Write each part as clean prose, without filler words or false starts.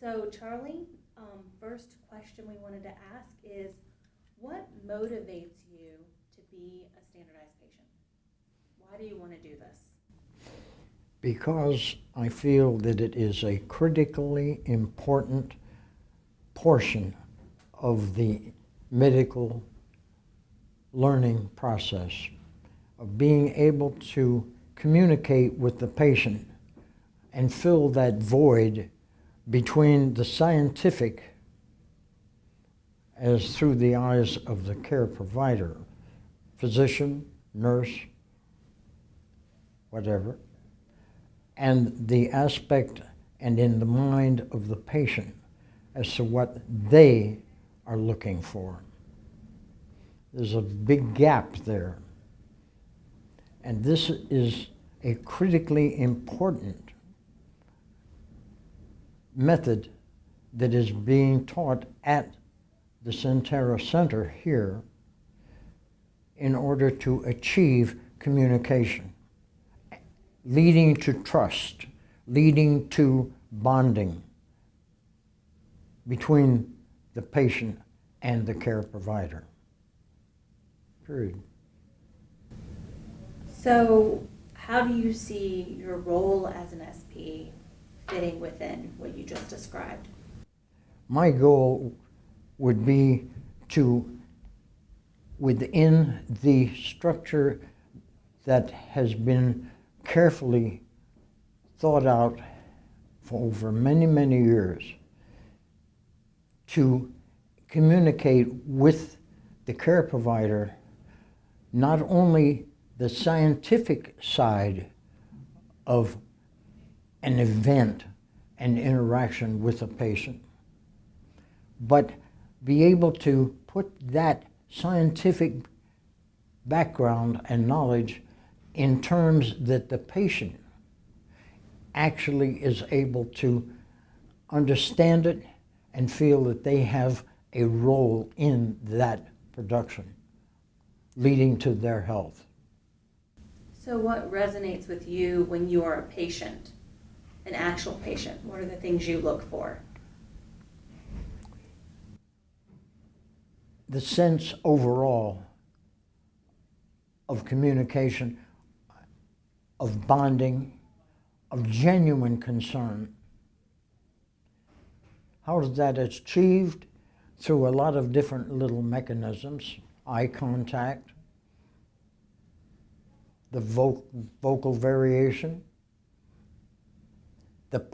So Charlie, first question we wanted to ask is, what motivates you to be a standardized patient? Why do you want to do this? Because I feel that it is a critically important portion of the medical learning process of being able to communicate with the patient and fill that void between the scientific, as through the eyes of the care provider, physician, nurse, whatever, and the aspect and in the mind of the patient as to what they are looking for. There's a big gap there. And this is a critically important method that is being taught at the Centera Center here in order to achieve communication, leading to trust, leading to bonding between the patient and the care provider. Period. So how do you see your role as an SP fitting within what you just described? My goal would be to, within the structure that has been carefully thought out for over many, many years, to communicate with the care provider not only the scientific side of an event and interaction with a patient, but be able to put that scientific background and knowledge in terms that the patient actually is able to understand it and feel that they have a role in that production, leading to their health. So what resonates with you when you are a patient, an actual patient? What are the things you look for? The sense overall of communication, of bonding, of genuine concern. How is that achieved? Through a lot of different little mechanisms: eye contact, the vocal variation, the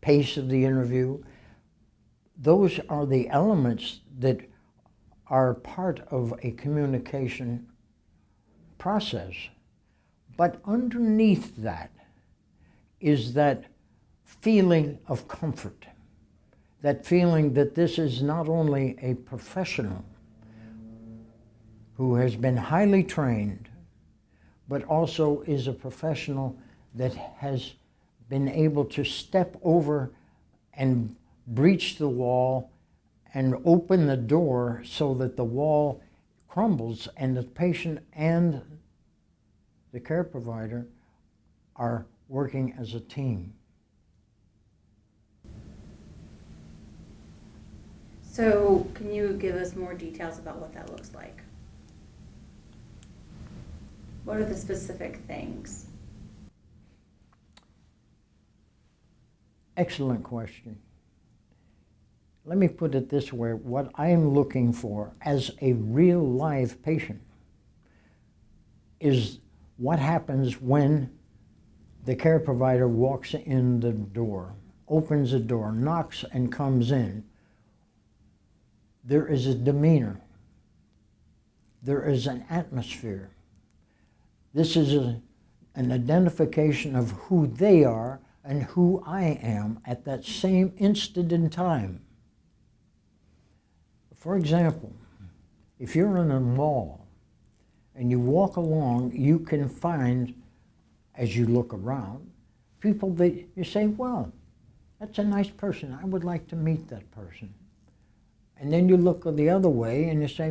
pace of the interview. Those are the elements that are part of a communication process. But underneath that is that feeling of comfort, that feeling that this is not only a professional who has been highly trained, but also is a professional that has been able to step over and breach the wall and open the door so that the wall crumbles and the patient and the care provider are working as a team. So can you give us more details about what that looks like? What are the specific things? Excellent question. Let me put it this way. What I'm looking for as a real live patient is what happens when the care provider walks in the door, opens the door, knocks and comes in. There is a demeanor. There is an atmosphere. This is an identification of who they are and who I am at that same instant in time. For example, if you're in a mall and you walk along, you can find, as you look around, people that you say, well, that's a nice person. I would like to meet that person. And then you look the other way and you say,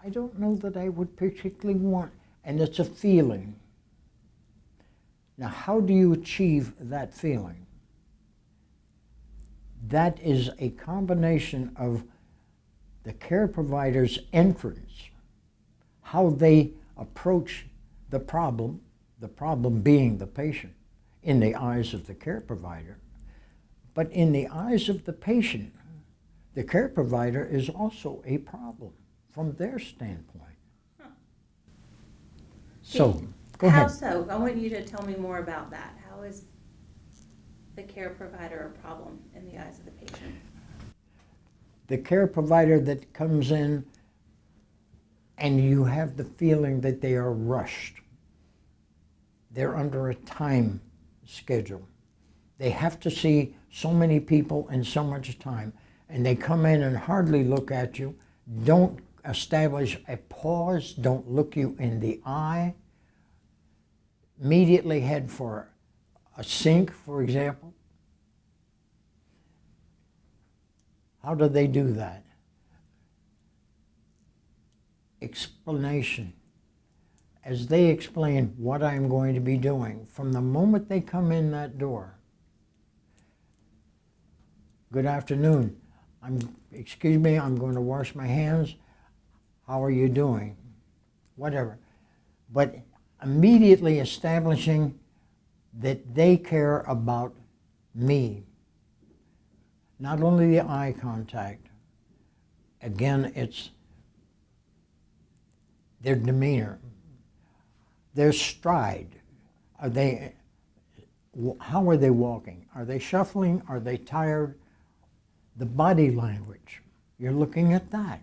I don't know that I would particularly want, and it's a feeling. Now, how do you achieve that feeling? that is a combination of the care provider's entrance, how they approach the problem being the patient in the eyes of the care provider. But in the eyes of the patient, the care provider is also a problem from their standpoint. So, go How ahead. so? I want you to tell me more about that. How is the care provider a problem in the eyes of the patient? The care provider that comes in and you have the feeling that they are rushed. They're under a time schedule. They have to see so many people in so much time, and they come in and hardly look at you, don't establish a pause, don't look you in the eye, immediately head for a sink, for example. How do they do that? Explanation. As they explain what I'm going to be doing, from the moment they come in that door, good afternoon, excuse me, I'm going to wash my hands, how are you doing? Whatever. But immediately establishing that they care about me. Not only the eye contact, again, it's their demeanor, their stride. How are they walking? Are they shuffling? Are they tired? The body language, you're looking at that.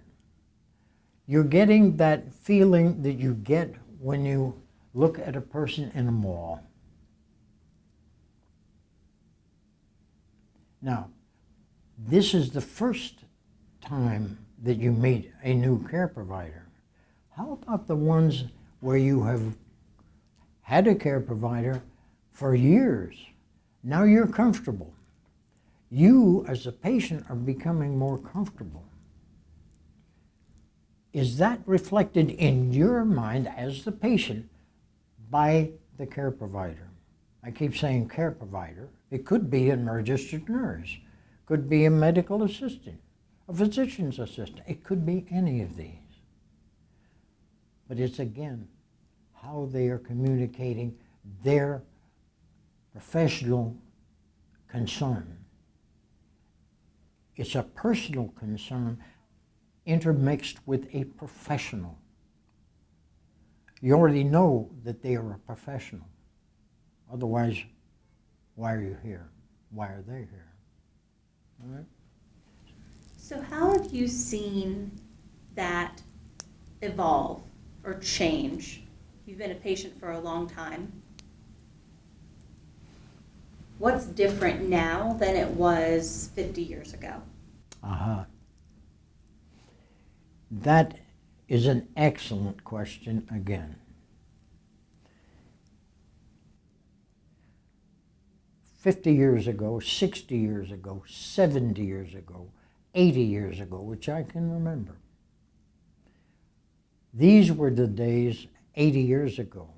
You're getting that feeling that you get when you look at a person in a mall. Now, this is the first time that you meet a new care provider. How about the ones where you have had a care provider for years? Now you're comfortable. You, as a patient, are becoming more comfortable. Is that reflected in your mind as the patient by the care provider? I keep saying care provider. It could be a registered nurse, could be a medical assistant, a physician's assistant. It could be any of these. But it's, again, how they are communicating their professional concern. It's a personal concern intermixed with a professional. You already know that they are a professional. Otherwise, why are you here? Why are they here? All right? So how have you seen that evolve or change? You've been a patient for a long time. What's different now than it was 50 years ago? That is an excellent question again. 50 years ago, 60 years ago, 70 years ago, 80 years ago, which I can remember. These were the days 80 years ago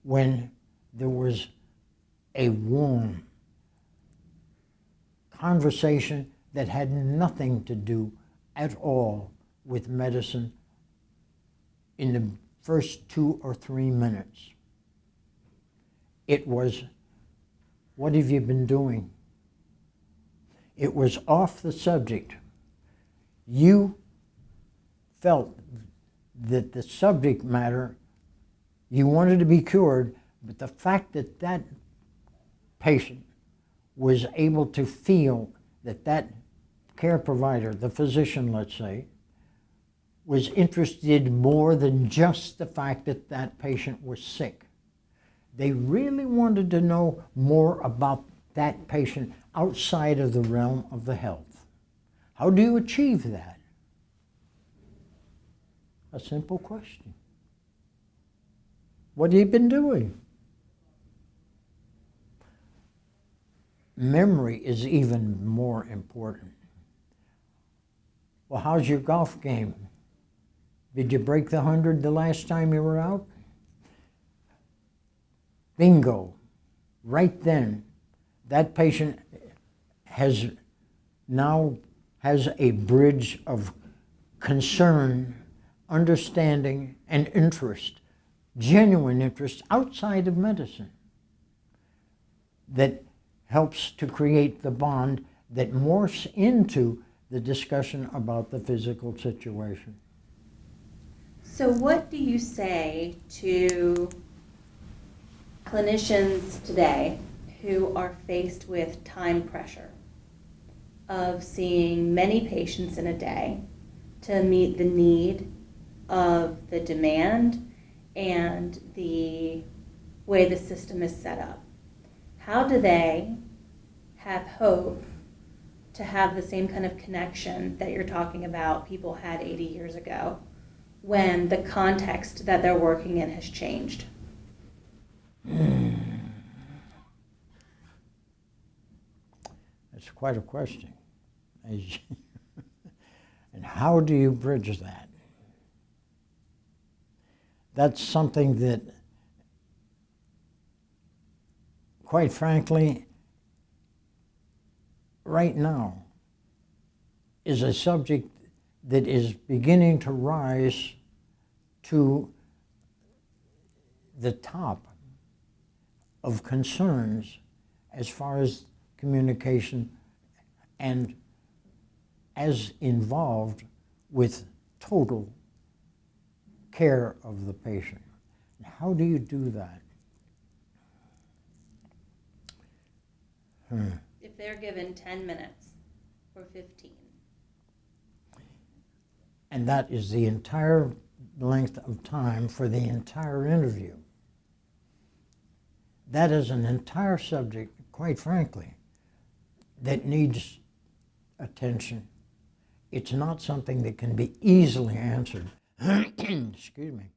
when there was a warm conversation that had nothing to do at all with medicine in the first 2 or 3 minutes. It was, what have you been doing? It was off the subject. You felt that the subject matter, you wanted to be cured, but the fact that that patient was able to feel that that care provider, the physician, let's say, was interested more than just the fact that that patient was sick. They really wanted to know more about that patient outside of the realm of the health. How do you achieve that? A simple question. What have you been doing? Memory is even more important. Well, how's your golf game? Did you break the 100 the last time you were out? Bingo. Right then, that patient has now has a bridge of concern, understanding, and interest, genuine interest outside of medicine, that helps to create the bond that morphs into the discussion about the physical situation. So what do you say to clinicians today who are faced with time pressure of seeing many patients in a day to meet the need of the demand and the way the system is set up? How do they have hope to have the same kind of connection that you're talking about people had 80 years ago when the context that they're working in has changed? That's quite a question. And how do you bridge that? That's something that, quite frankly, right now is a subject that is beginning to rise to the top of concerns as far as communication and as involved with total care of the patient. How do you do that? If they're given 10 minutes or 15. And that is the entire length of time for the entire interview. That is an entire subject, quite frankly, that needs attention. It's not something that can be easily answered. Excuse me.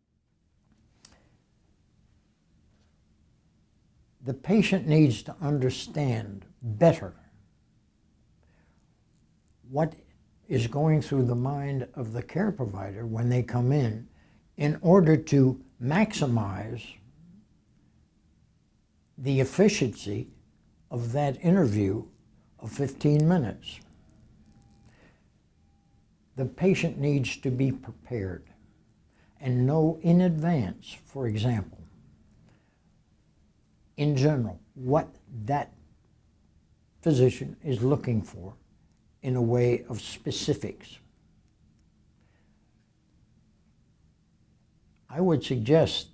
The patient needs to understand better what is going through the mind of the care provider when they come in order to maximize the efficiency of that interview of 15 minutes. The patient needs to be prepared and know in advance, for example, in general, what that physician is looking for in a way of specifics. I would suggest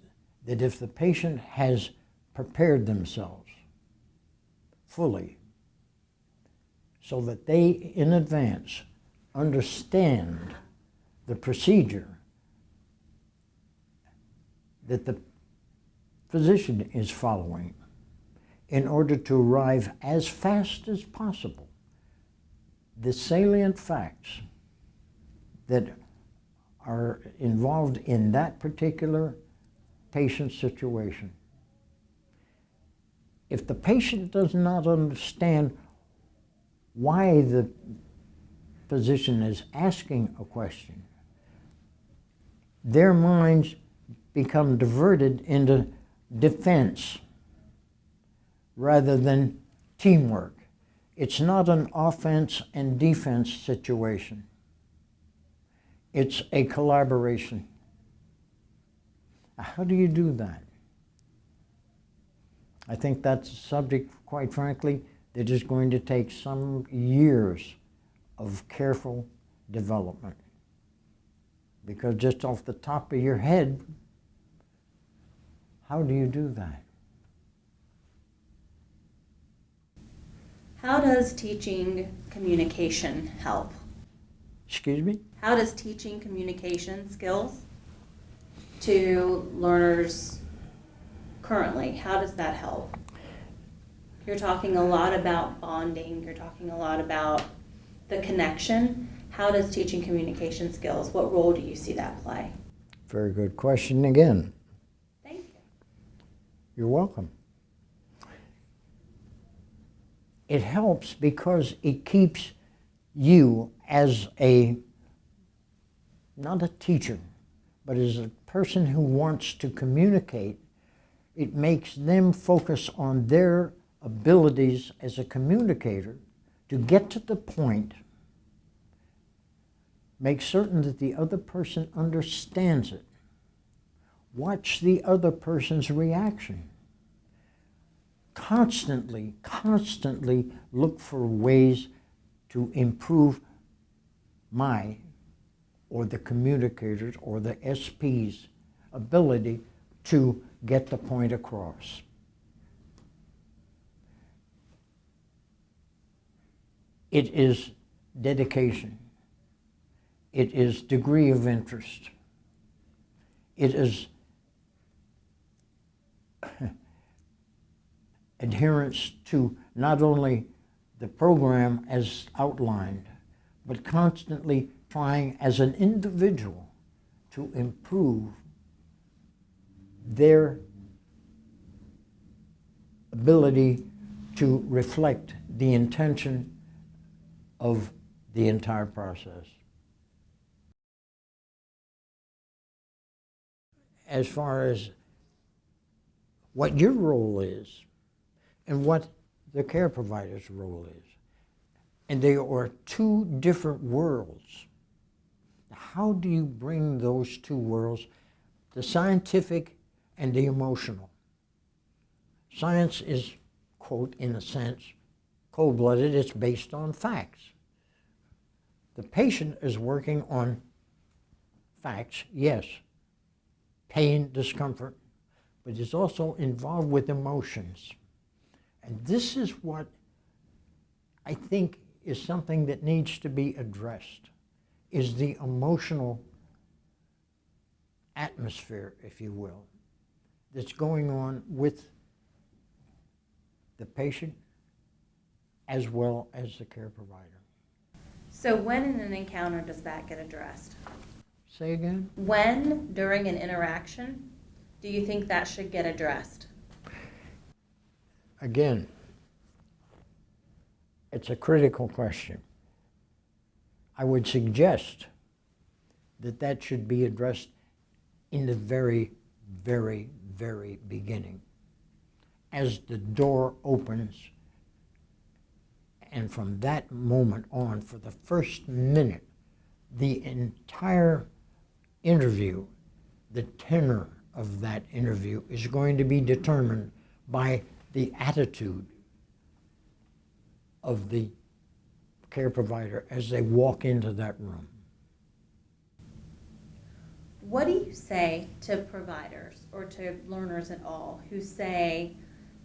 that if the patient has prepared themselves fully so that they in advance understand the procedure that the physician is following in order to arrive as fast as possible the salient facts that are involved in that particular patient situation. If the patient does not understand why the physician is asking a question, their minds become diverted into defense rather than teamwork. It's not an offense and defense situation. It's a collaboration. How do you do that? I think that's a subject, quite frankly, that is going to take some years of careful development. Because just off the top of your head, how do you do that? How does teaching communication help? Excuse me? How does teaching communication skills to learners currently, how does that help? You're talking a lot about bonding, you're talking a lot about the connection. How does teaching communication skills, what role do you see that play? Very good question again. Thank you. You're welcome. It helps because it keeps you as not a teacher, but as a person who wants to communicate. It makes them focus on their abilities as a communicator to get to the point, make certain that the other person understands it. Watch the other person's reaction. Constantly look for ways to improve my, or the communicator's, or the SP's ability to get the point across. It is dedication. It is degree of interest. It is adherence to not only the program as outlined, but constantly trying as an individual to improve their ability to reflect the intention of the entire process. As far as what your role is and what the care provider's role is, and they are two different worlds. How do you bring those two worlds, the scientific and the emotional? Science is, quote, in a sense, cold-blooded. It's based on facts. The patient is working on facts, yes, pain, discomfort, but is also involved with emotions. And this is what I think is something that needs to be addressed, is the emotional atmosphere, if you will, that's going on with the patient as well as the care provider. So when in an encounter does that get addressed? Say again? When, during an interaction, do you think that should get addressed? Again, it's a critical question. I would suggest that that should be addressed in the very, very, very beginning. As the door opens, and from that moment on, for the first minute, the entire interview, the tenor of that interview is going to be determined by the attitude of the care provider as they walk into that room. What do you say to providers or to learners at all who say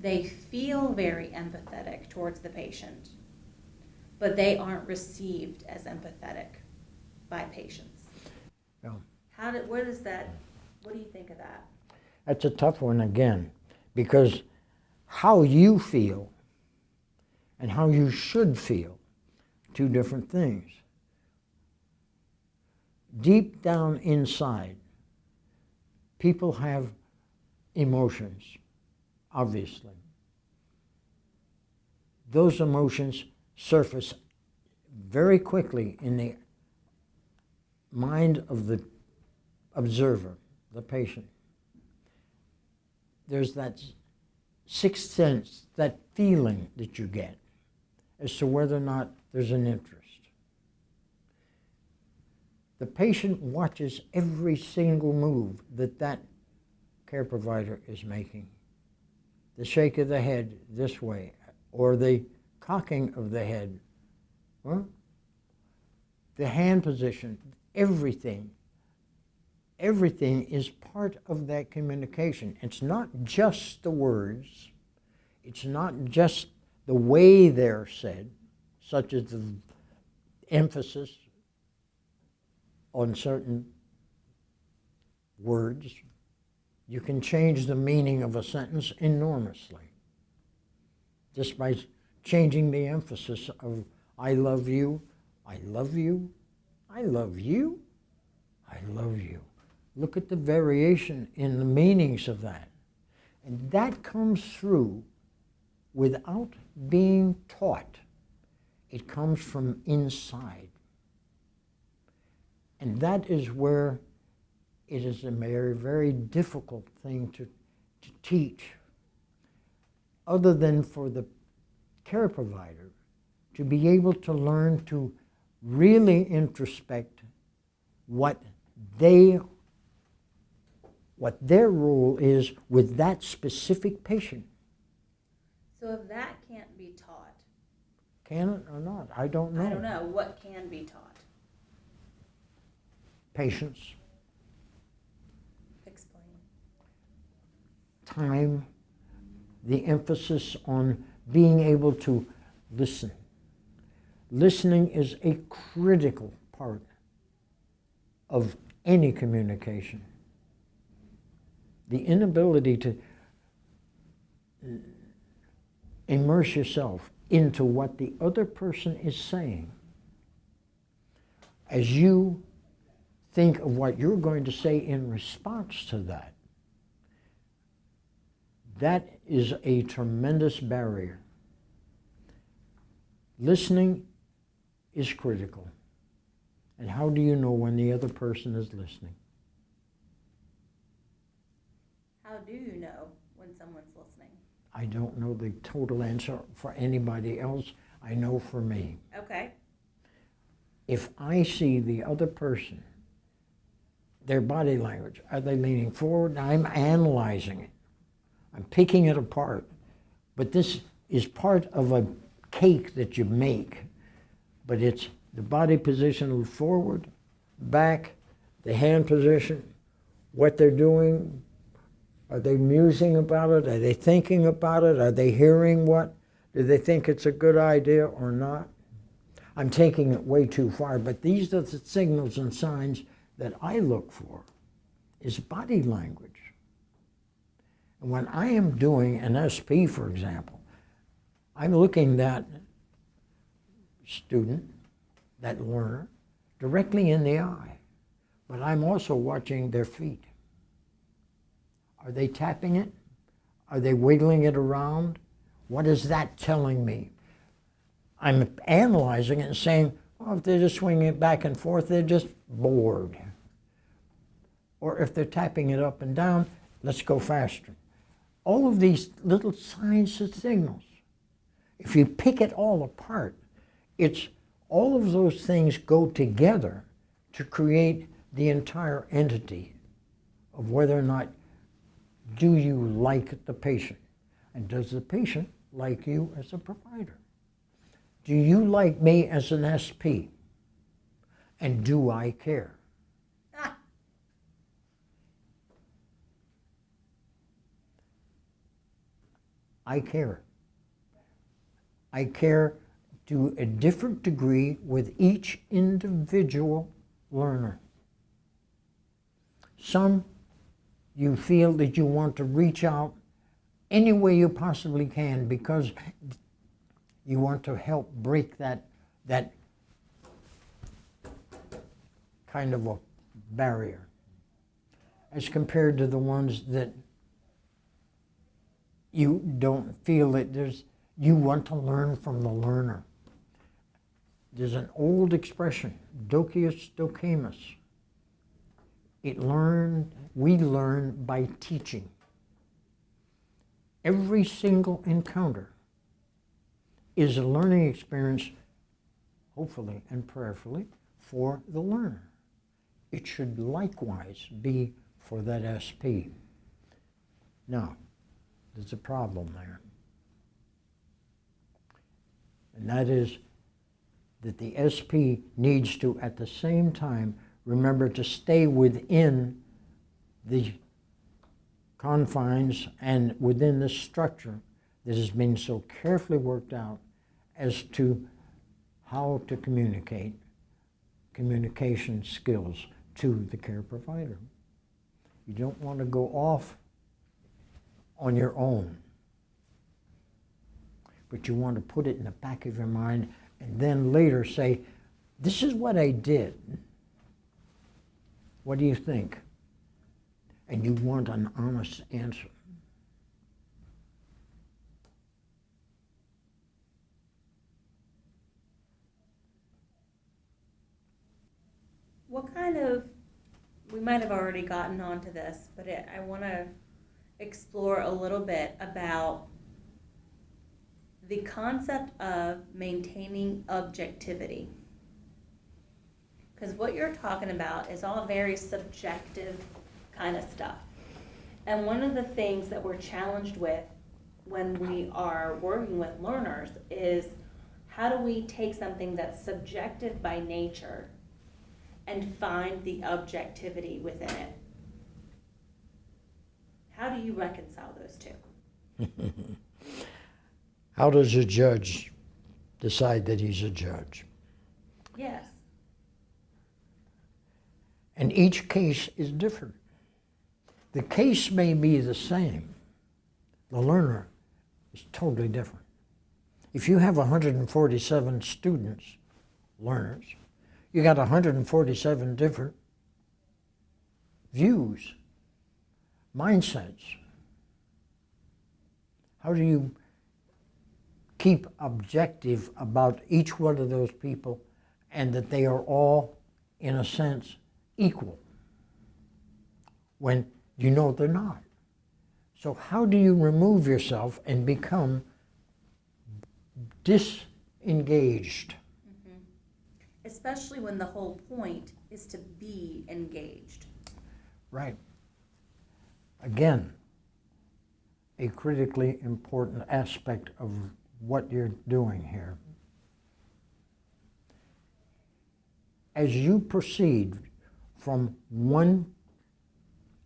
they feel very empathetic towards the patient, but they aren't received as empathetic by patients? Yeah. What do you think of that? That's a tough one again, because how you feel and how you should feel, two different things. Deep down inside, people have emotions, obviously. Those emotions surface very quickly in the mind of the observer, the patient. There's that sixth sense, that feeling that you get as to whether or not there's an interest. The patient watches every single move that that care provider is making. The shake of the head this way, or the cocking of the head, the hand position, everything is part of that communication. It's not just the words, it's not just the way they're said, such as the emphasis on certain words. You can change the meaning of a sentence enormously just by changing the emphasis of I love you, I love you, I love you, I love you. Look at the variation in the meanings of that. And that comes through without being taught. It comes from inside. And that is where it is a very, very difficult thing to teach, other than for the care provider to be able to learn to really introspect what their role is with that specific patient. So if that can't be taught, Can it or not? I don't know. I don't know, what can be taught? Patience, Explain. time, the emphasis on being able to listen. Listening is a critical part of any communication. The inability to immerse yourself into what the other person is saying as you think of what you're going to say in response to that. That is a tremendous barrier. Listening is critical. And how do you know when the other person is listening? How do you know when someone's listening? I don't know the total answer for anybody else. I know for me. Okay. If I see the other person, their body language, are they leaning forward? I'm analyzing it. I'm picking it apart. But this is part of a cake that you make. But it's the body position forward, back, the hand position, what they're doing. Are they musing about it? Are they thinking about it? Are they hearing what? Do they think it's a good idea or not? I'm taking it way too far, but these are the signals and signs that I look for, is body language. And when I am doing an SP, for example, I'm looking that student, that learner, directly in the eye, but I'm also watching their feet. Are they tapping it? Are they wiggling it around? What is that telling me? I'm analyzing it and saying, well, if they're just swinging it back and forth, they're just bored. Or if they're tapping it up and down, let's go faster. All of these little signs and signals, if you pick it all apart, it's all of those things go together to create the entire entity of whether or not do you like the patient, and does the patient like you as a provider? Do you like me as an SP? And do I care? Ah. I care. I care to a different degree with each individual learner. Some you feel that you want to reach out any way you possibly can because you want to help break that kind of a barrier, as compared to the ones that you don't feel that you want to learn from the learner. There's an old expression, Docius Docamus. We learn by teaching. Every single encounter is a learning experience, hopefully and prayerfully, for the learner. It should likewise be for that SP. Now, there's a problem there. And that is that the SP needs to, at the same time, remember to stay within the confines and within the structure that has been so carefully worked out as to how to communicate, communication skills to the care provider. You don't want to go off on your own, but you want to put it in the back of your mind and then later say, this is what I did. What do you think? And you want an honest answer. What kind of, we might have already gotten onto this, but I want to explore a little bit about the concept of maintaining objectivity. Because what you're talking about is all very subjective kind of stuff. And one of the things that we're challenged with when we are working with learners is how do we take something that's subjective by nature and find the objectivity within it? How do you reconcile those two? How does a judge decide that he's a judge? Yes. And each case is different. The case may be the same. The learner is totally different. If you have 147 students, learners, you got 147 different views, mindsets. How do you keep objective about each one of those people and that they are all, in a sense, equal when you know they're not? So how do you remove yourself and become disengaged? Mm-hmm. Especially when the whole point is to be engaged. Right. Again, a critically important aspect of what you're doing here. As you proceed from one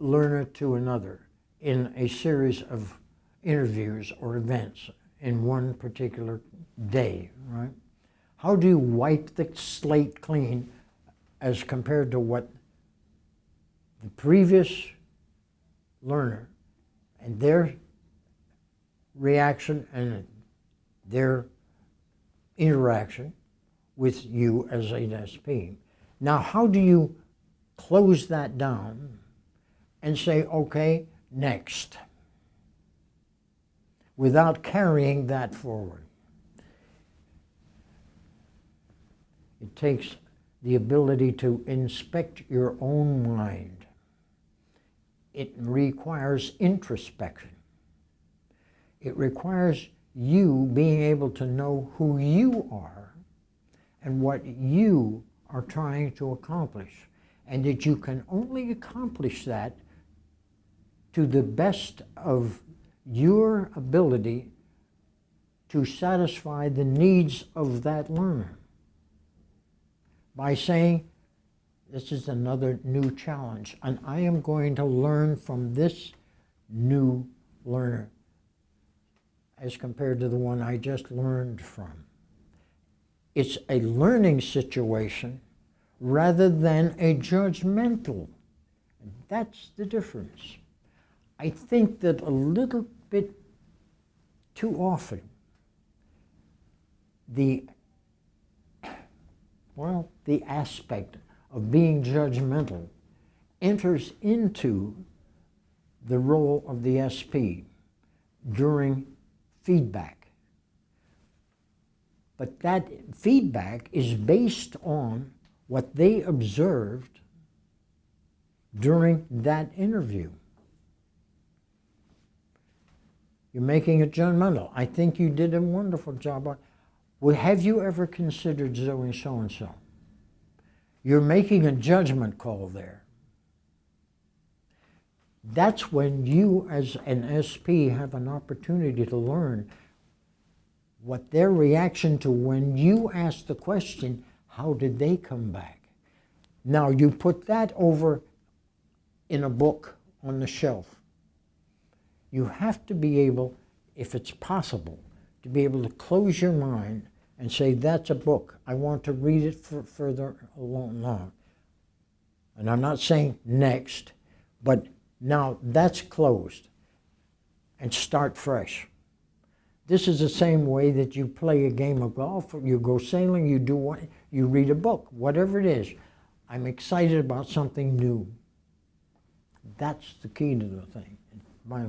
learner to another in a series of interviews or events in one particular day, right? How do you wipe the slate clean as compared to what the previous learner and their reaction and their interaction with you as an SP? Now, how do you close that down and say, okay, next, without carrying that forward? It takes the ability to inspect your own mind. It requires introspection. It requires you being able to know who you are and what you are trying to accomplish, and that you can only accomplish that to the best of your ability to satisfy the needs of that learner by saying, this is another new challenge, and I am going to learn from this new learner as compared to the one I just learned from. It's a learning situation rather than a judgmental. And that's the difference. I think that a little bit too often, the aspect of being judgmental enters into the role of the SP during feedback. But that feedback is based on what they observed during that interview. You're making it judgmental. I think you did a wonderful job. Well, have you ever considered doing so-and-so? You're making a judgment call there. That's when you, as an SP, have an opportunity to learn what their reaction to when you ask the question, how did they come back? Now, you put that over in a book on the shelf. You have to be able, if it's possible, to be able to close your mind and say, that's a book. I want to read it further along. And I'm not saying next, but now that's closed, and start fresh. This is the same way that you play a game of golf, or you go sailing, you do what, you read a book, whatever it is. I'm excited about something new. That's the key to the thing, my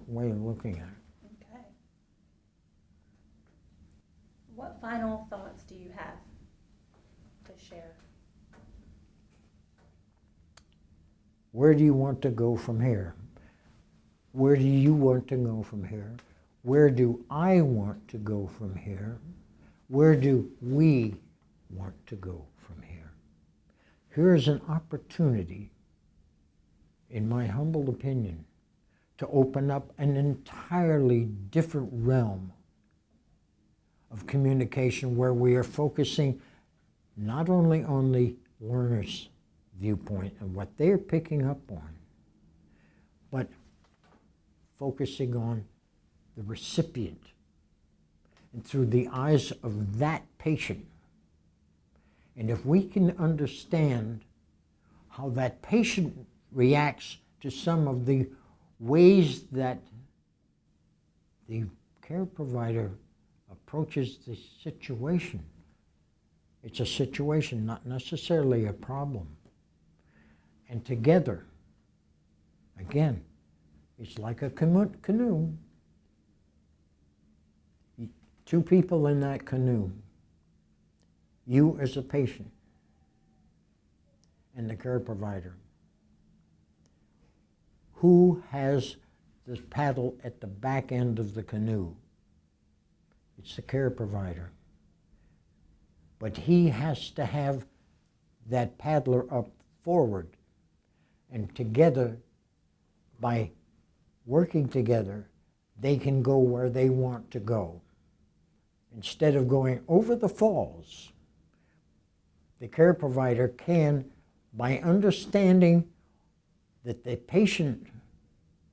way of looking at it. Okay. What final thoughts do you have to share? Where do you want to go from here? Where do you want to go from here? Where do I want to go from here? Where do we want to go from here? Here's an opportunity, in my humble opinion, to open up an entirely different realm of communication where we are focusing not only on the learner's viewpoint and what they're picking up on, but focusing on the recipient and through the eyes of that patient. And if we can understand how that patient reacts to some of the ways that the care provider approaches the situation, it's a situation, not necessarily a problem. And together, again, it's like a canoe. Two people in that canoe, you as a patient and the care provider. Who has the paddle at the back end of the canoe? It's the care provider. But he has to have that paddler up forward. And together, by working together, they can go where they want to go. Instead of going over the falls, the care provider can, by understanding that the patient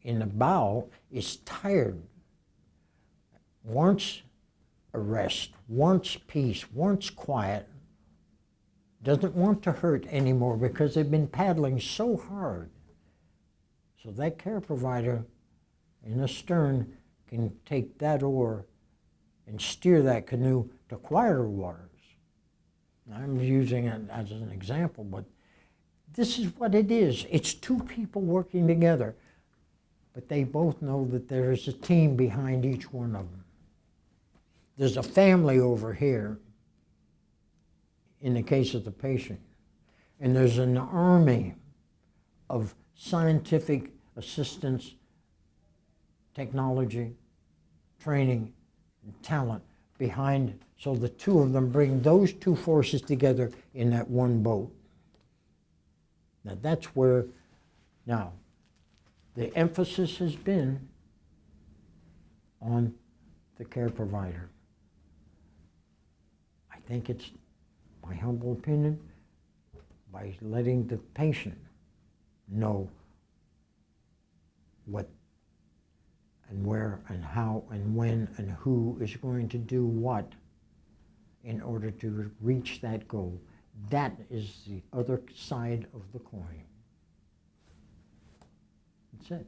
in the bow is tired, wants a rest, wants peace, wants quiet, doesn't want to hurt anymore because they've been paddling so hard. So that care provider in the stern can take that oar and steer that canoe to quieter waters. Now, I'm using it as an example, but this is what it is. It's two people working together, but they both know that there is a team behind each one of them. There's a family over here, in the case of the patient, and there's an army of scientific assistance, technology, training, and talent behind, so the two of them bring those two forces together in that one boat. Now that's where, now, the emphasis has been on the care provider. I think it's, my humble opinion, by letting the patient know what and where and how and when and who is going to do what in order to reach that goal. That is the other side of the coin. That's it.